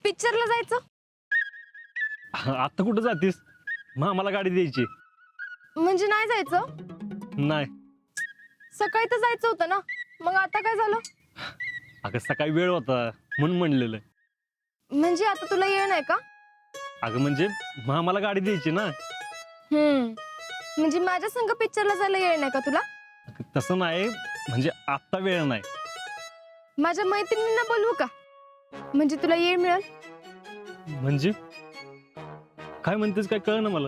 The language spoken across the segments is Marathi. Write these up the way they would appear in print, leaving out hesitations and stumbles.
पिक्चरला जायचं? आता कुठं जातीस? मग आम्हाला गाडी द्यायची. म्हणजे नाही जायचं? नाही सकाळी तर जायचं होतं ना, मग आता काय झालं? अगं सकाळी वेळ होता म्हणून म्हणलेलं. म्हणजे आता तुला येण आहे का? अगं म्हणजे मग आम्हाला गाडी द्यायची ना. म्हणजे माझ्या संग पिक्चरला जायला येण आहे का तुला? तसं नाही, म्हणजे आता वेळ नाही. माझ्या मैत्रिणींना बोलवू का? म्हणजे तुला येळ मिळेल. म्हणजे काय म्हणतेस काय कळ ना मला.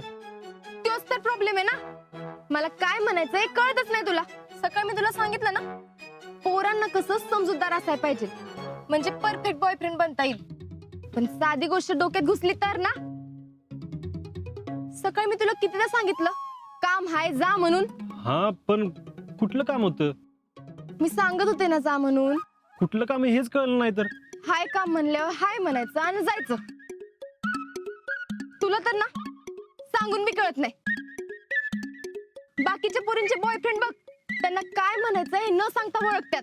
तोच तर प्रॉब्लेम आहे ना. मला काय म्हणायचं हे कळतच नाही तुला. सकाळी मी तुला सांगितलं ना, पोरांना कसं समजूतदार असायला पाहिजे, म्हणजे परफेक्ट बॉयफ्रेंड बनता येईल. पण साधी गोष्ट डोक्यात घुसली तर ना. सकाळी मी तुला कितीदा सांगितलं काम हाय जा म्हणून. हा पण कुठलं काम होतं? मी सांगत होते ना जा म्हणून. कुठलं काम आहे हेच कळलं नाही तर. हाय काम म्हणल्यावर हाय म्हणायचं आणि जायचं. तुला तर ना सांगून बी कळत नाही. बाकीच्या पोरींचे बॉयफ्रेंड बघ, त्यांना काय म्हणायचं हे न सांगता ओळखतात.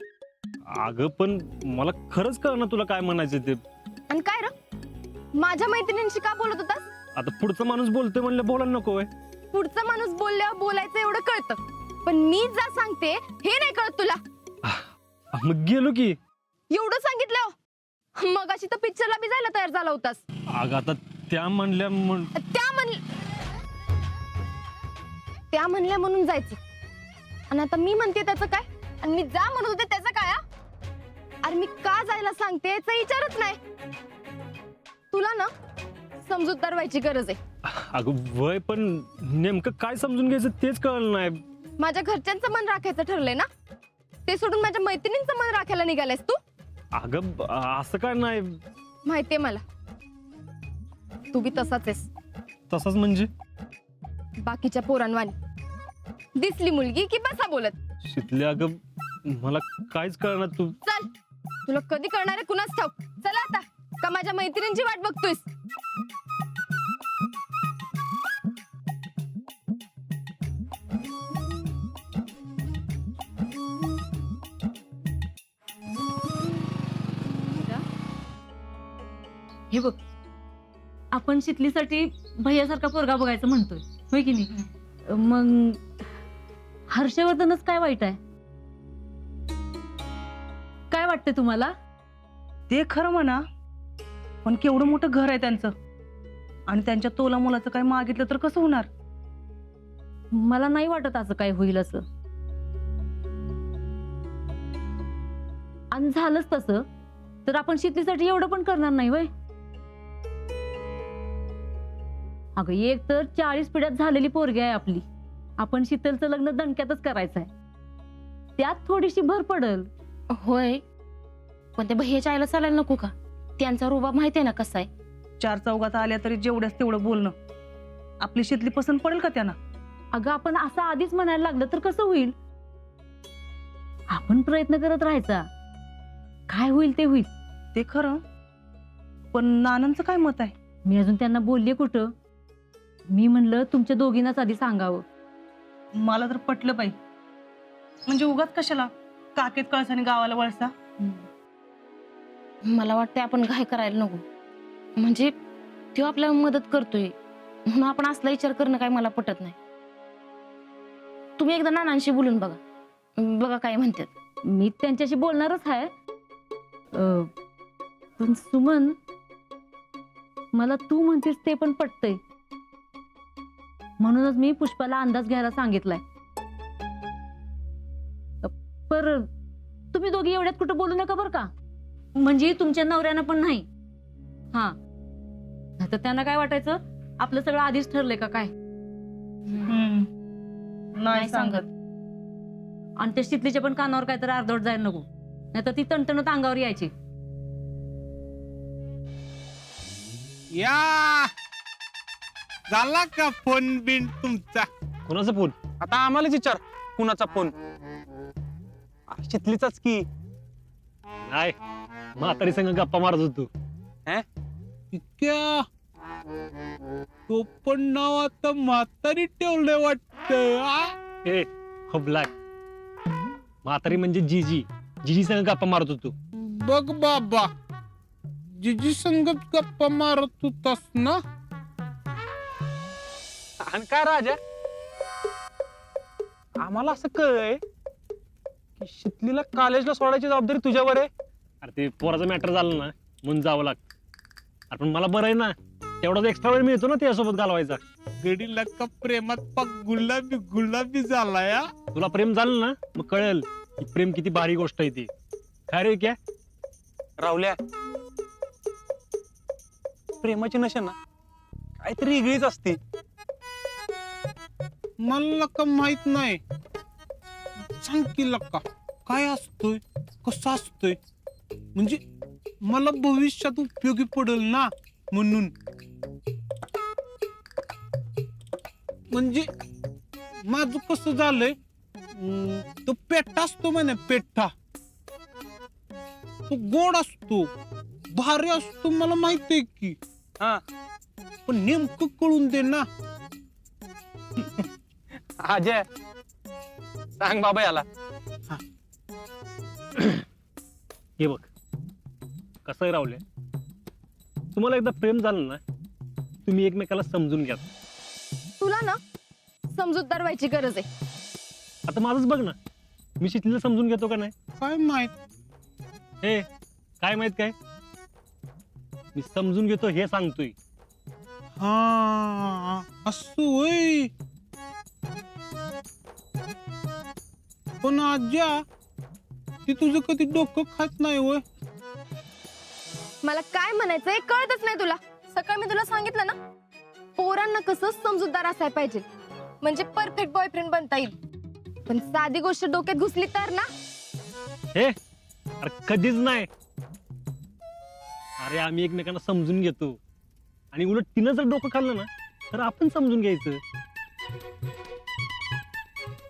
अगं पण मला खरंच कळ ना तुला काय म्हणायचं ते. आणि काय र माझ्या मैत्रिणींशी का बोलत होतास? आता पुढचा माणूस बोलतोय म्हणलं बोलायला नको होय? पुढचा माणूस बोलल्यावर बोलायचं एवढं कळतं, पण मी जा सांगते हे नाही कळत तुला. मग गेलो की. एवढं सांगितलं मग अशी तर पिक्चरला बी जायला तयार झाला होतास. अगं आता त्या म्हणल्या त्या म्हणल्या म्हणून जायचं, आणि आता मी म्हणते त्याचं काय, आणि मी जा म्हणत होते त्याचं काय? अरे मी का जायला सांगते याचा विचारच नाही. तुला ना समजूतदार व्हायची गरज आहे. अगं वय पण नेमकं काय समजून घ्यायचं तेच कळलं नाही. माझ्या घरच्यांचं मन राखायचं ठरलंय ना, ते सोडून माझ्या मैत्रिणींचं मन राखायला निघालायस तू. अगं असं काय नाही. माहितीये मला, तू बी तसाच आहेस. तसंच म्हणजे बाकीच्या पोरांवानी दिसली मुलगी की बसा बोलत. शितल्या अगं मला काहीच कळणार. तू चल, तुला कधी कळणार आहे कुणाच ठाऊक. चला आता, का माझ्या मैत्रिणींची वाट बघतोयस? हे बघ, आपण शितलीसाठी भैयासारखा पोरगा बघायचं म्हणतोय, होय की नाही? मग हर्षवर्धनच काय वाईट आहे? काय वाटतं तुम्हाला? ते खरं म्हणा, पण केवढं मोठं घर आहे त्यांचं, आणि त्यांच्या तोला मुलाचं काय मागितलं तर कसं होणार? मला नाही वाटत असं काय होईल असं. आणि झालंच तसं तर आपण शितलीसाठी एवढं पण करणार नाही वय. अगं एक तर 40 पिढ्यात झालेली पोरगी आहे आपली. आपण शीतलचं लग्न दणक्यातच करायचं आहे, त्यात थोडीशी भर पडल. होय, पण ते भैयाच्या आईला चालायला नको का? त्यांचा रुबाब माहितीये ना कसा आहे. 4 चौघात आल्या तरी जेवढ्याच तेवढं बोलणं. आपली शितली पसंत पडेल का त्यांना? अगं आपण असं आधीच म्हणायला लागलं तर कसं होईल? आपण प्रयत्न करत राहायचा, काय होईल ते होईल. ते खरं, पण नानांचं काय मत आहे? मी अजून त्यांना बोलले कुठं. मी म्हणलं तुमच्या दोघींनाच आधी सांगावं. मला तर पटलं पाहिजे, म्हणजे उगाच कशाला काकेत कळसाने गावाला वळसा. मला वाटतंय आपण घाई करायला नको, म्हणजे तो आपल्याला मदत करतोय म्हणून आपण असला विचार करणं काय मला पटत नाही. तुम्ही एकदा नानांशी बोलून बघा काय म्हणतात. मी त्यांच्याशी बोलणारच आहे. पण सुमन, मला तू म्हणतेस ते पण पटतंय, म्हणूनच मी पुष्पाला अंदाज घ्यायला सांगितलाय. पर तुम्ही दोघी एवढ्यात कुठं बोलू नका बरं का, म्हणजे तुमच्या नवऱ्यानं पण नाही. हा, नाहीतर त्यांना काय वाटायचं आपलं सगळं आधीच ठरलंय का काय. नाही सांगत. आणि त्या शितलीच्या पण कानावर काहीतरी अर्धवट जायला नको, नाहीतर ती तणतणत अंगावर यायची. या झाला का फोन बिन तुमचा? कोणाचा फोन? आता आम्हालाच विचार कुणाचा फोन? शितलीचाच की. नाही, म्हातारी संग गप्पा मारत होतो. इतक्या तो पण नाव आता म्हातारी ठेवलंय वाटत. ए हो ब्लॅक, म्हातारी म्हणजे जीजी. जीजी संग गप्पा मारत होतो. बघ बाबा, आजीजी संगत गप्पा मारत होतास ना? आणि काय राजा, आम्हाला असं कळलंय की शितलीला कॉलेजला सोडायची जबाबदारी तुझ्यावर आहे. अरे ते पोराचं मॅटर झालं ना म्हणून जावं लागतं. अरे पण मला बरं आहे ना, तेवढाच एक्स्ट्रा वेळ मिळतो ना त्यासोबत घालवायचा. गडीला का प्रेमात पाक गुलाबी गुलाबी झालाय हा? तुला प्रेम झालं ना मग कळेल की प्रेम किती भारी गोष्ट आहे ती. काय रे क्या राहुल्या, प्रेमाची नशा ना काहीतरी वेगळीच असते. मला का माहित नाही. सांग की लक्का, काय असतोय, कसं असतोय, म्हणजे मला भविष्यात उपयोगी पडेल ना म्हणून. म्हणजे माझं कसं झालंय, तो पेठा असतो म्हणे, पेठा तो गोड असतो, भारी असतो, मला माहिती आहे की. हा, पण नेमकं कळून दे ना. अजय सांग बाबा याला. हे बघ कसं राहुल्या, तुम्हाला एकदा प्रेम झालं ना तुम्ही एकमेकाला समजून घ्या. तुला ना समजूतदार व्हायची गरज आहे. आता माझंच बघ ना, मी शितलीला समजून घेतो का नाही. काय माहित. हे काय माहित काय, मी समजून घेतो हे सांगतोय. हा असं होय. पण आज्या, ती तुझं कधी डोकं खात नाही होय. मला काय म्हणायचंय कळतच नाही तुला. सकाळी मी तुला सांगितलं ना, पोरांना कसं समजूतदार असायला पाहिजे, म्हणजे परफेक्ट बॉयफ्रेंड बनता येईल. पण साधी गोष्ट डोक्यात घुसली तर ना. हे अरे कधीच नाही. अरे आम्ही एकमेकांना समजून घेतो आणि उलट तिनं जर डोकं खाल्लं ना तर आपण समजून घ्यायचं.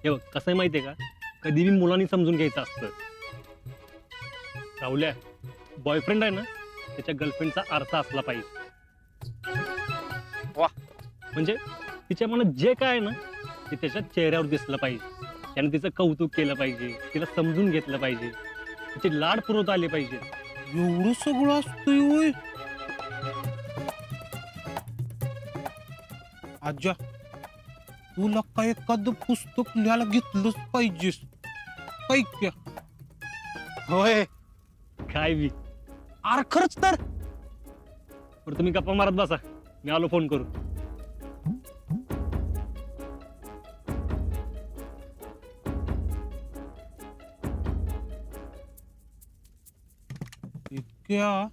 हे बघ कसं आहे माहितीये का, कधी बी मुलांनी समजून घ्यायचं असतं. राहुल्या, बॉयफ्रेंड आहे ना त्याच्या गर्लफ्रेंडचा अर्थ असला पाहिजे. वा. म्हणजे तिच्या मनात जे काय आहे ना ते त्याच्या चेहऱ्यावर दिसलं पाहिजे. त्याने तिचं कौतुक केलं पाहिजे, तिला समजून घेतलं पाहिजे, तिचे लाड पुरवता आले पाहिजे. एवढं सगळं असतंय होय. आज्या, तुला काय एखादं पुस्तक लिहायला घेतलंच पाहिजेस. काय क्या? होय, काय बी. अरे खरंच तर. बरं तुम्ही गप्पा मारत बसा, मी आलो फोन करू. क्या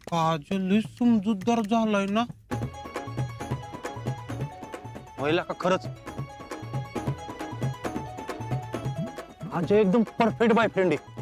काजल समजूतदार झालाय ना. होईल का खरंच. अजय एकदम परफेक्ट बॉयफ्रेंड आहे.